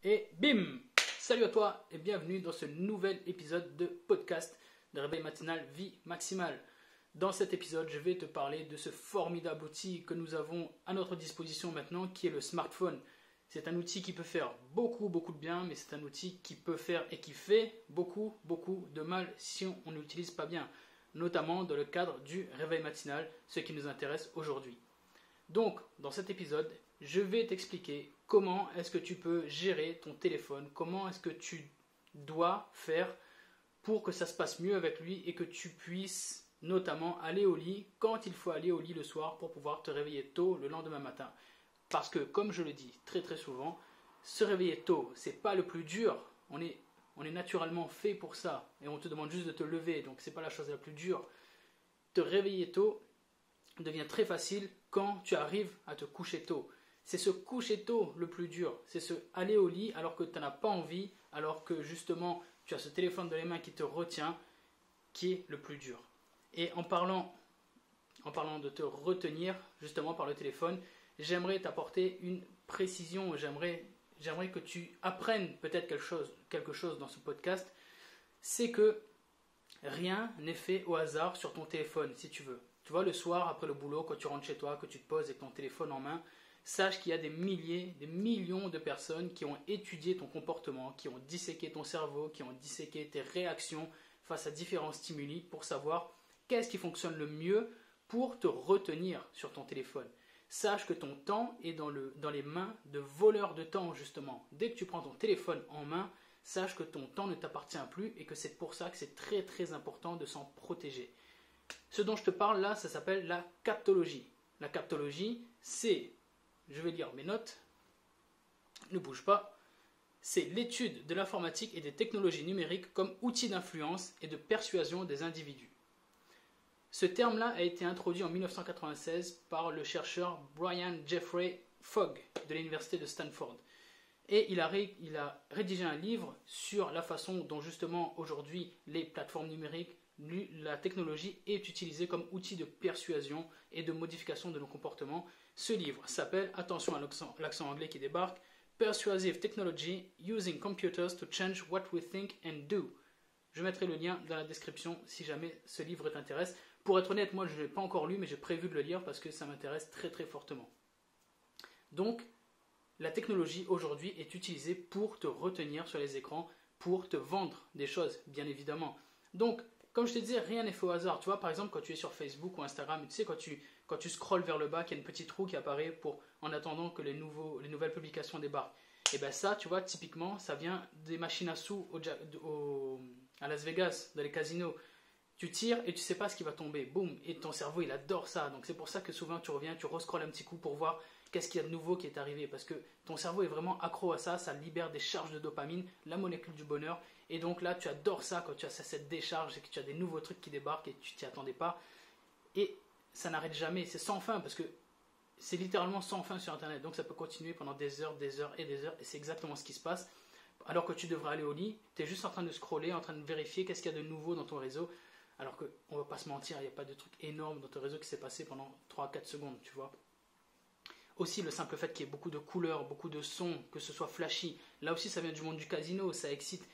Et bim! Salut à toi et bienvenue dans ce nouvel épisode de podcast de Réveil Matinal Vie Maximale. Dans cet épisode, je vais te parler de ce formidable outil que nous avons à notre disposition maintenant qui est le smartphone. C'est un outil qui peut faire beaucoup de bien, mais c'est un outil qui peut faire et qui fait beaucoup de mal si on ne l'utilise pas bien, notamment dans le cadre du réveil matinal, ce qui nous intéresse aujourd'hui. Donc, dans cet épisode, je vais t'expliquer comment est-ce que tu peux gérer ton téléphone, comment est-ce que tu dois faire pour que ça se passe mieux avec lui et que tu puisses notamment aller au lit quand il faut aller au lit le soir pour pouvoir te réveiller tôt le lendemain matin. Parce que, comme je le dis très souvent, se réveiller tôt, c'est pas le plus dur. On est naturellement fait pour ça et on te demande juste de te lever, donc c'est pas la chose la plus dure. Te réveiller tôt devient très facile quand tu arrives à te coucher tôt. C'est se coucher tôt le plus dur, c'est se aller au lit alors que tu n'en as pas envie, alors que justement tu as ce téléphone dans les mains qui te retient, qui est le plus dur. Et en parlant de te retenir justement par le téléphone, j'aimerais t'apporter une précision, j'aimerais que tu apprennes peut-être quelque chose dans ce podcast, c'est que rien n'est fait au hasard sur ton téléphone si tu veux. Tu vois, le soir après le boulot, quand tu rentres chez toi, que tu te poses avec ton téléphone en main, sache qu'il y a des milliers, des millions de personnes qui ont étudié ton comportement, qui ont disséqué ton cerveau, qui ont disséqué tes réactions face à différents stimuli pour savoir qu'est-ce qui fonctionne le mieux pour te retenir sur ton téléphone. Sache que ton temps est dans les mains de voleurs de temps justement. Dès que tu prends ton téléphone en main, sache que ton temps ne t'appartient plus et que c'est pour ça que c'est très important de s'en protéger. Ce dont je te parle là, ça s'appelle la captologie. La captologie, c'est, je vais lire mes notes, ne bouge pas, c'est l'étude de l'informatique et des technologies numériques comme outil d'influence et de persuasion des individus. Ce terme-là a été introduit en 1996 par le chercheur Brian Jeffrey Fogg de l'université de Stanford. Et il a rédigé un livre sur la façon dont justement aujourd'hui les plateformes numériques, la technologie est utilisée comme outil de persuasion et de modification de nos comportements. Ce livre s'appelle, attention à l'accent anglais qui débarque, Persuasive Technology Using Computers to Change What We Think and Do. Je mettrai le lien dans la description si jamais ce livre t'intéresse. Pour être honnête, moi je ne l'ai pas encore lu, mais j'ai prévu de le lire parce que ça m'intéresse très fortement. Donc, la technologie aujourd'hui est utilisée pour te retenir sur les écrans, pour te vendre des choses, bien évidemment. Donc, comme je te disais, rien n'est fait au hasard. Tu vois, par exemple, quand tu es sur Facebook ou Instagram, tu sais, quand tu scrolles vers le bas, qu'il y a une petite roue qui apparaît en attendant que les nouvelles publications débarquent. Et bien ça, tu vois, typiquement, ça vient des machines à sous à Las Vegas, dans les casinos. Tu tires et tu sais pas ce qui va tomber. Boum. Et ton cerveau, il adore ça. Donc c'est pour ça que souvent tu reviens, tu rescrolles un petit coup pour voir qu'est-ce qu'il y a de nouveau qui est arrivé. Parce que ton cerveau est vraiment accro à ça. Ça libère des charges de dopamine, la molécule du bonheur. Et donc là, tu adores ça quand tu as cette décharge et que tu as des nouveaux trucs qui débarquent et tu t'y attendais pas. Et ça n'arrête jamais. C'est sans fin parce que c'est littéralement sans fin sur Internet. Donc ça peut continuer pendant des heures et c'est exactement ce qui se passe. Alors que tu devrais aller au lit, tu es juste en train de scroller, en train de vérifier qu'est-ce qu'il y a de nouveau dans ton réseau. Alors qu'on ne va pas se mentir, il n'y a pas de truc énorme dans ton réseau qui s'est passé pendant 3-4 secondes, tu vois. Aussi, le simple fait qu'il y ait beaucoup de couleurs, beaucoup de sons, que ce soit flashy, là aussi ça vient du monde du casino, ça excite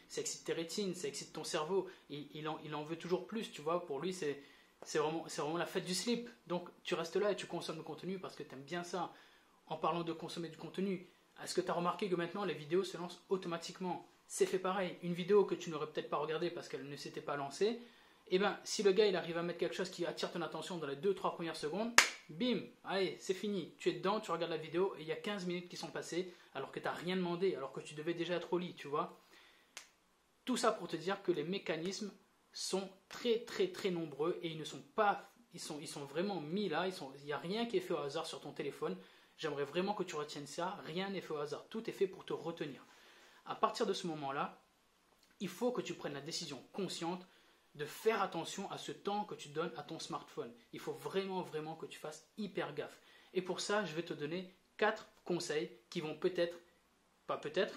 tes rétines, ça excite ton cerveau, il en veut toujours plus, tu vois. Pour lui, c'est vraiment la fête du slip. Donc tu restes là et tu consommes le contenu parce que tu aimes bien ça. En parlant de consommer du contenu, est-ce que tu as remarqué que maintenant les vidéos se lancent automatiquement? C'est fait pareil. Une vidéo que tu n'aurais peut-être pas regardée parce qu'elle ne s'était pas lancée, et bien si le gars il arrive à mettre quelque chose qui attire ton attention dans les 2-3 premières secondes, bim, allez, c'est fini. Tu es dedans, tu regardes la vidéo et il y a 15 minutes qui sont passées alors que tu n'as rien demandé, alors que tu devais déjà être au lit, tu vois. Tout ça pour te dire que les mécanismes sont très nombreux et ils sont vraiment mis là, il n'y a rien qui est fait au hasard sur ton téléphone. J'aimerais vraiment que tu retiennes ça, rien n'est fait au hasard, tout est fait pour te retenir. À partir de ce moment-là, il faut que tu prennes la décision consciente de faire attention à ce temps que tu donnes à ton smartphone. Il faut vraiment que tu fasses hyper gaffe. Et pour ça, je vais te donner 4 conseils qui vont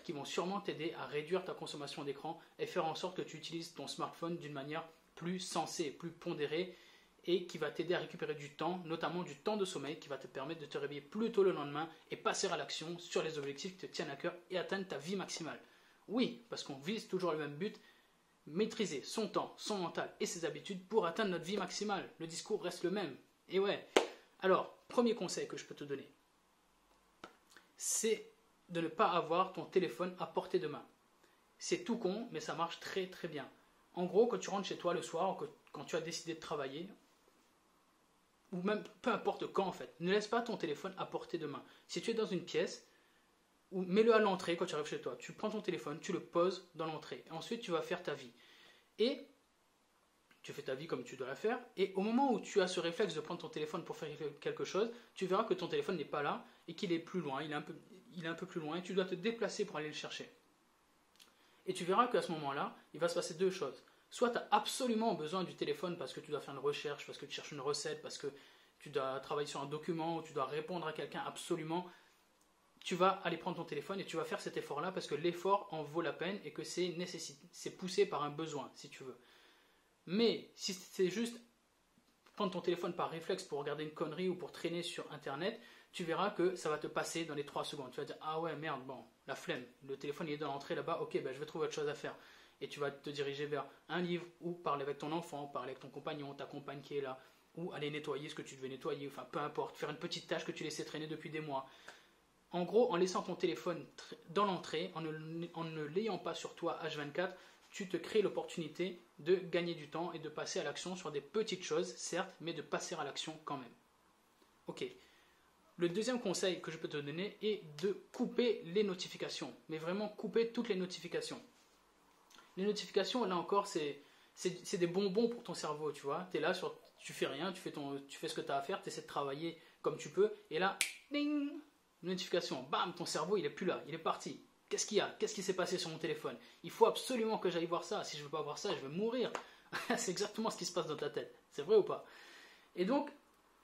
qui vont sûrement t'aider à réduire ta consommation d'écran et faire en sorte que tu utilises ton smartphone d'une manière plus sensée, plus pondérée et qui va t'aider à récupérer du temps, notamment du temps de sommeil qui va te permettre de te réveiller plus tôt le lendemain et passer à l'action sur les objectifs qui te tiennent à cœur et atteindre ta vie maximale. Oui, parce qu'on vise toujours le même but, maîtriser son temps, son mental et ses habitudes pour atteindre notre vie maximale. Le discours reste le même. Et ouais. Alors, premier conseil que je peux te donner, c'est de ne pas avoir ton téléphone à portée de main. C'est tout con, mais ça marche très très bien. En gros, quand tu rentres chez toi le soir, quand tu as décidé de travailler, ou même peu importe quand en fait, ne laisse pas ton téléphone à portée de main. Si tu es dans une pièce, ou mets-le à l'entrée quand tu arrives chez toi. Tu prends ton téléphone, tu le poses dans l'entrée. Ensuite, tu vas faire ta vie. Et tu fais ta vie comme tu dois la faire. Et au moment où tu as ce réflexe de prendre ton téléphone pour faire quelque chose, tu verras que ton téléphone n'est pas là et qu'il est plus loin. Il est un peu plus loin et tu dois te déplacer pour aller le chercher. Et tu verras qu'à ce moment-là, il va se passer deux choses. Soit tu as absolument besoin du téléphone parce que tu dois faire une recherche, parce que tu cherches une recette, parce que tu dois travailler sur un document, ou tu dois répondre à quelqu'un absolument. Tu vas aller prendre ton téléphone et tu vas faire cet effort-là parce que l'effort en vaut la peine et que c'est poussé par un besoin, si tu veux. Mais si c'est juste prendre ton téléphone par réflexe pour regarder une connerie ou pour traîner sur Internet, tu verras que ça va te passer dans les 3 secondes. Tu vas dire, ah ouais, merde, bon, la flemme, le téléphone il est dans l'entrée là-bas, ok, ben, je vais trouver autre chose à faire. Et tu vas te diriger vers un livre ou parler avec ton enfant, parler avec ton compagnon, ta compagne qui est là, ou aller nettoyer ce que tu devais nettoyer, enfin peu importe, faire une petite tâche que tu laissais traîner depuis des mois. En gros, en laissant ton téléphone dans l'entrée, en ne l'ayant pas sur toi H24, tu te crées l'opportunité de gagner du temps et de passer à l'action sur des petites choses, certes, mais de passer à l'action quand même. Ok. Le deuxième conseil que je peux te donner est de couper les notifications, mais vraiment couper toutes les notifications. Les notifications, là encore, c'est des bonbons pour ton cerveau, tu vois. Tu es là, tu fais rien, tu fais ce que tu as à faire, tu essaies de travailler comme tu peux, et là, ding, notification, bam, ton cerveau il est plus là, il est parti. Qu'est-ce qu'il y a? Qu'est-ce qui s'est passé sur mon téléphone? Il faut absolument que j'aille voir ça. Si je ne veux pas voir ça, je vais mourir. C'est exactement ce qui se passe dans ta tête. C'est vrai ou pas? Et donc,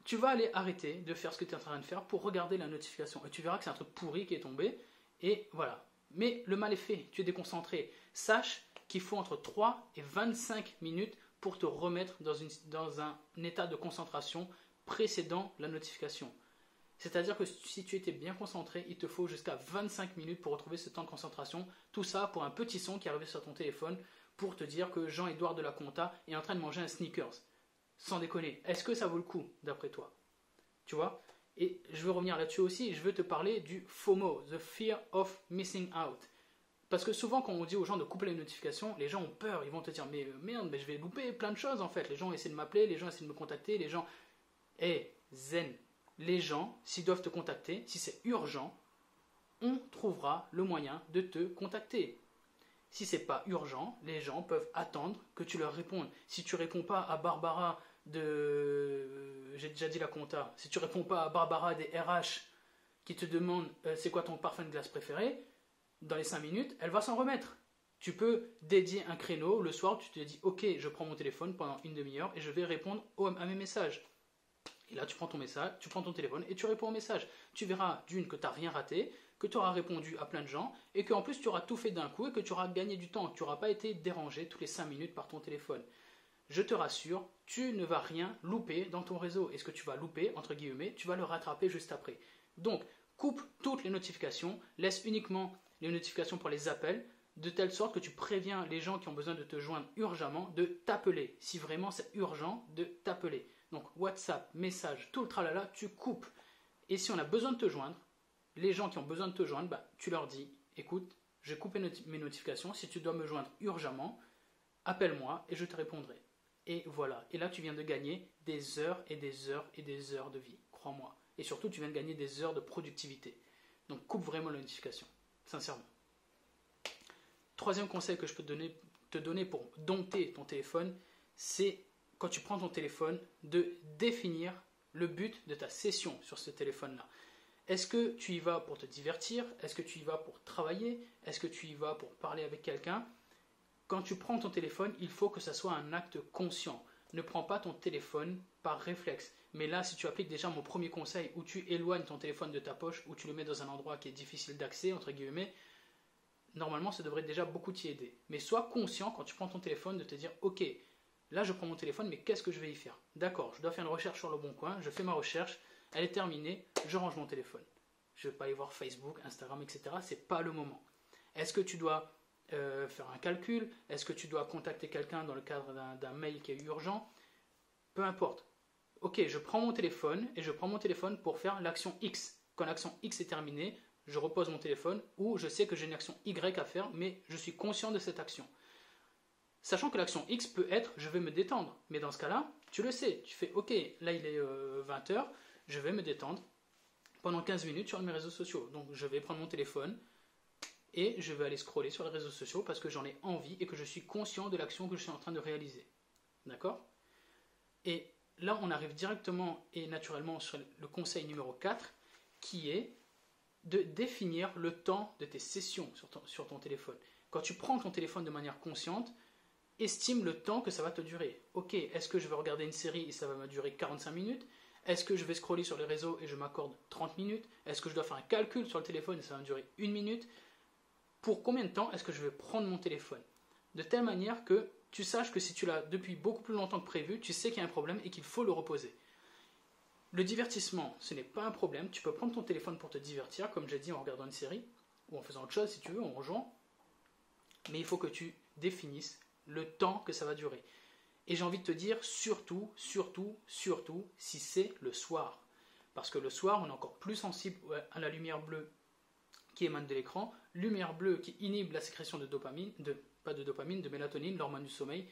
tu vas aller arrêter de faire ce que tu es en train de faire pour regarder la notification. Et tu verras que c'est un truc pourri qui est tombé. Et voilà. Mais le mal est fait. Tu es déconcentré. Sache qu'il faut entre 3 et 25 minutes pour te remettre dans un état de concentration précédant la notification. C'est-à-dire que si tu étais bien concentré, il te faut jusqu'à 25 minutes pour retrouver ce temps de concentration. Tout ça pour un petit son qui est arrivé sur ton téléphone pour te dire que Jean-Édouard de la Conta est en train de manger un sneakers. Sans déconner, est-ce que ça vaut le coup d'après toi? Tu vois? Et je veux revenir là-dessus aussi, je veux te parler du FOMO, the fear of missing out. Parce que souvent quand on dit aux gens de couper les notifications, les gens ont peur, ils vont te dire mais merde, mais je vais louper plein de choses en fait. Les gens essaient de m'appeler, les gens essaient de me contacter, les gens... zen. Les gens, s'ils doivent te contacter, si c'est urgent, on trouvera le moyen de te contacter. Si c'est pas urgent, les gens peuvent attendre que tu leur répondes. Si tu réponds pas à Barbara j'ai déjà dit la compta, si tu réponds pas à Barbara des RH qui te demande c'est quoi ton parfum de glace préféré, dans les 5 minutes, elle va s'en remettre. Tu peux dédier un créneau le soir, tu te dis ok, je prends mon téléphone pendant une demi-heure et je vais répondre à mes messages. Et là, tu prends ton message, tu prends ton téléphone et tu réponds au message. Tu verras d'une que tu n'as rien raté, que tu auras répondu à plein de gens et qu'en plus tu auras tout fait d'un coup et que tu auras gagné du temps. Tu n'auras pas été dérangé toutes les 5 minutes par ton téléphone. Je te rassure, tu ne vas rien louper dans ton réseau. Et ce que tu vas louper, entre guillemets, tu vas le rattraper juste après. Donc, coupe toutes les notifications, laisse uniquement les notifications pour les appels, de telle sorte que tu préviens les gens qui ont besoin de te joindre urgemment de t'appeler. Si vraiment c'est urgent, de t'appeler. Donc WhatsApp, message, tout le tralala, tu coupes. Et si on a besoin de te joindre, les gens qui ont besoin de te joindre, tu leur dis, écoute, j'ai coupé mes notifications, si tu dois me joindre urgemment, appelle-moi et je te répondrai. Et voilà. Et là, tu viens de gagner des heures et des heures et des heures de vie, crois-moi. Et surtout, tu viens de gagner des heures de productivité. Donc coupe vraiment les notifications, sincèrement. Troisième conseil que je peux te donner pour dompter ton téléphone, c'est quand tu prends ton téléphone, de définir le but de ta session sur ce téléphone-là. Est-ce que tu y vas pour te divertir? Est-ce que tu y vas pour travailler? Est-ce que tu y vas pour parler avec quelqu'un? Quand tu prends ton téléphone, il faut que ça soit un acte conscient. Ne prends pas ton téléphone par réflexe. Mais là, si tu appliques déjà mon premier conseil, où tu éloignes ton téléphone de ta poche, où tu le mets dans un endroit qui est difficile d'accès, entre guillemets, normalement, ça devrait déjà beaucoup t'y aider. Mais sois conscient quand tu prends ton téléphone de te dire, ok, Là, je prends mon téléphone, mais qu'est-ce que je vais y faire? D'accord, je dois faire une recherche sur le bon coin, je fais ma recherche, elle est terminée, je range mon téléphone. Je ne vais pas aller voir Facebook, Instagram, etc. Ce n'est pas le moment. Est-ce que tu dois faire un calcul? Est-ce que tu dois contacter quelqu'un dans le cadre d'un mail qui est urgent? Peu importe. Ok, je prends mon téléphone et je prends mon téléphone pour faire l'action X. Quand l'action X est terminée, je repose mon téléphone ou je sais que j'ai une action Y à faire, mais je suis conscient de cette action. Sachant que l'action X peut être je vais me détendre. Mais dans ce cas-là, tu le sais. Tu fais ok, là il est 20h, je vais me détendre pendant 15 minutes sur mes réseaux sociaux. Donc je vais prendre mon téléphone et je vais aller scroller sur les réseaux sociaux parce que j'en ai envie et que je suis conscient de l'action que je suis en train de réaliser. D'accord? Et là, on arrive directement et naturellement sur le conseil numéro 4 qui est de définir le temps de tes sessions sur ton téléphone. Quand tu prends ton téléphone de manière consciente, estime le temps que ça va te durer. Ok, est-ce que je vais regarder une série et ça va me durer 45 minutes? Est-ce que je vais scroller sur les réseaux et je m'accorde 30 minutes? Est-ce que je dois faire un calcul sur le téléphone et ça va me durer 1 minute? Pour combien de temps est-ce que je vais prendre mon téléphone? De telle manière que tu saches que si tu l'as depuis beaucoup plus longtemps que prévu, tu sais qu'il y a un problème et qu'il faut le reposer. Le divertissement, ce n'est pas un problème. Tu peux prendre ton téléphone pour te divertir, comme j'ai dit, en regardant une série ou en faisant autre chose si tu veux, en rejoignant. Mais il faut que tu définisses le temps que ça va durer. Et j'ai envie de te dire, surtout, si c'est le soir. Parce que le soir, on est encore plus sensible à la lumière bleue qui émane de l'écran, lumière bleue qui inhibe la sécrétion de dopamine, de mélatonine, l'hormone du sommeil.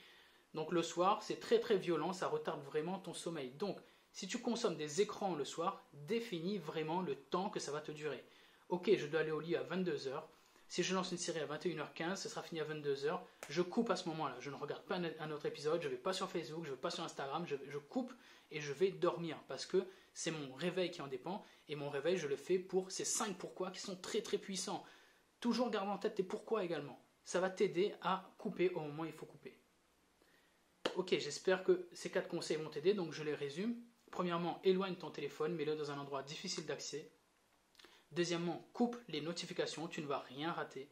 Donc le soir, c'est très très violent, ça retarde vraiment ton sommeil. Donc, si tu consommes des écrans le soir, définis vraiment le temps que ça va te durer. Ok, je dois aller au lit à 22h. Si je lance une série à 21h15, ce sera fini à 22h. Je coupe à ce moment-là. Je ne regarde pas un autre épisode, je ne vais pas sur Facebook, je ne vais pas sur Instagram, je coupe et je vais dormir parce que c'est mon réveil qui en dépend. Et mon réveil, je le fais pour ces 5 pourquoi qui sont très très puissants. Toujours garde en tête tes pourquoi également. Ça va t'aider à couper au moment où il faut couper. Ok, j'espère que ces 4 conseils vont t'aider, donc je les résume. Premièrement, éloigne ton téléphone, mets-le dans un endroit difficile d'accès. Deuxièmement, coupe les notifications, tu ne vas rien rater.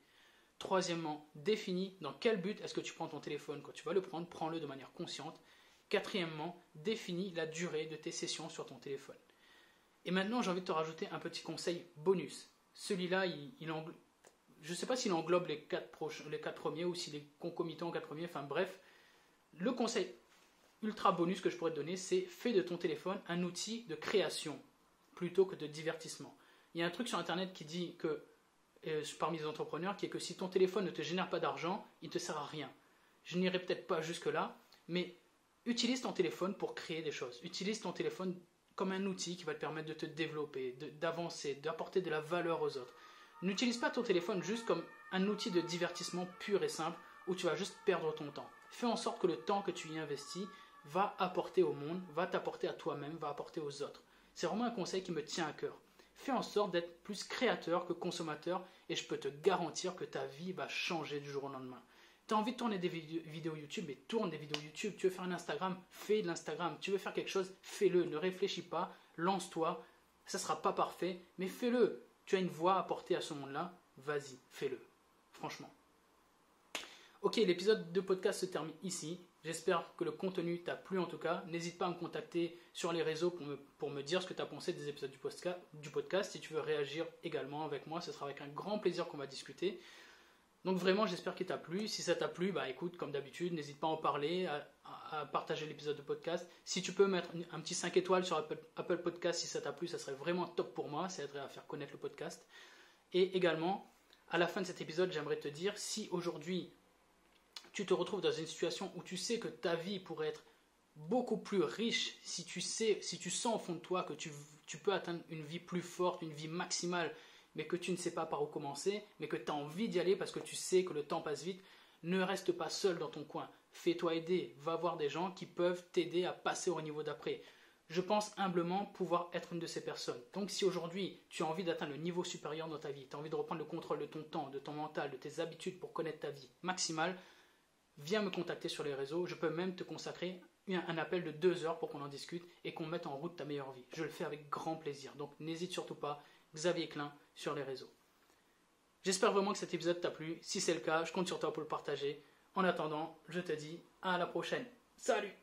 Troisièmement, définis dans quel but est-ce que tu prends ton téléphone. Quand tu vas le prendre, prends-le de manière consciente. Quatrièmement, définis la durée de tes sessions sur ton téléphone. Et maintenant, j'ai envie de te rajouter un petit conseil bonus. Celui-là, je ne sais pas s'il englobe les 4 premiers ou s'il est concomitant aux 4 premiers. Enfin bref, le conseil ultra bonus que je pourrais te donner, c'est fais de ton téléphone un outil de création plutôt que de divertissement. Il y a un truc sur Internet qui dit que, parmi les entrepreneurs, qui est que si ton téléphone ne te génère pas d'argent, il ne te sert à rien. Je n'irai peut-être pas jusque-là, mais utilise ton téléphone pour créer des choses. Utilise ton téléphone comme un outil qui va te permettre de te développer, d'avancer, d'apporter de la valeur aux autres. N'utilise pas ton téléphone juste comme un outil de divertissement pur et simple où tu vas juste perdre ton temps. Fais en sorte que le temps que tu y investis va apporter au monde, va t'apporter à toi-même, va apporter aux autres. C'est vraiment un conseil qui me tient à cœur. Fais en sorte d'être plus créateur que consommateur et je peux te garantir que ta vie va changer du jour au lendemain. Tu as envie de tourner des vidéos YouTube, mais tourne des vidéos YouTube. Tu veux faire un Instagram, fais de l'Instagram. Tu veux faire quelque chose, fais-le. Ne réfléchis pas, lance-toi. Ça ne sera pas parfait, mais fais-le. Tu as une voix à porter à ce monde-là, vas-y, fais-le. Franchement. Ok, l'épisode de podcast se termine ici. J'espère que le contenu t'a plu en tout cas. N'hésite pas à me contacter sur les réseaux pour me dire ce que tu as pensé des épisodes du podcast. Si tu veux réagir également avec moi, ce sera avec un grand plaisir qu'on va discuter. Donc vraiment, j'espère qu'il t'a plu. Si ça t'a plu, bah écoute, comme d'habitude, n'hésite pas à en parler, à partager l'épisode de podcast. Si tu peux mettre un petit 5 étoiles sur Apple Podcast, si ça t'a plu, ça serait vraiment top pour moi. Ça aiderait à faire connaître le podcast. Et également, à la fin de cet épisode, j'aimerais te dire, si aujourd'hui, tu te retrouves dans une situation où tu sais que ta vie pourrait être beaucoup plus riche, si tu sens au fond de toi que tu peux atteindre une vie plus forte, une vie maximale, mais que tu ne sais pas par où commencer, mais que tu as envie d'y aller parce que tu sais que le temps passe vite, ne reste pas seul dans ton coin. Fais-toi aider, va voir des gens qui peuvent t'aider à passer au niveau d'après. Je pense humblement pouvoir être une de ces personnes. Donc si aujourd'hui tu as envie d'atteindre le niveau supérieur dans ta vie, tu as envie de reprendre le contrôle de ton temps, de ton mental, de tes habitudes pour connaître ta vie maximale, viens me contacter sur les réseaux. Je peux même te consacrer un appel de 2 heures pour qu'on en discute et qu'on mette en route ta meilleure vie. Je le fais avec grand plaisir. Donc n'hésite surtout pas. Xavier Klein sur les réseaux. J'espère vraiment que cet épisode t'a plu. Si c'est le cas, je compte sur toi pour le partager. En attendant, je te dis à la prochaine. Salut!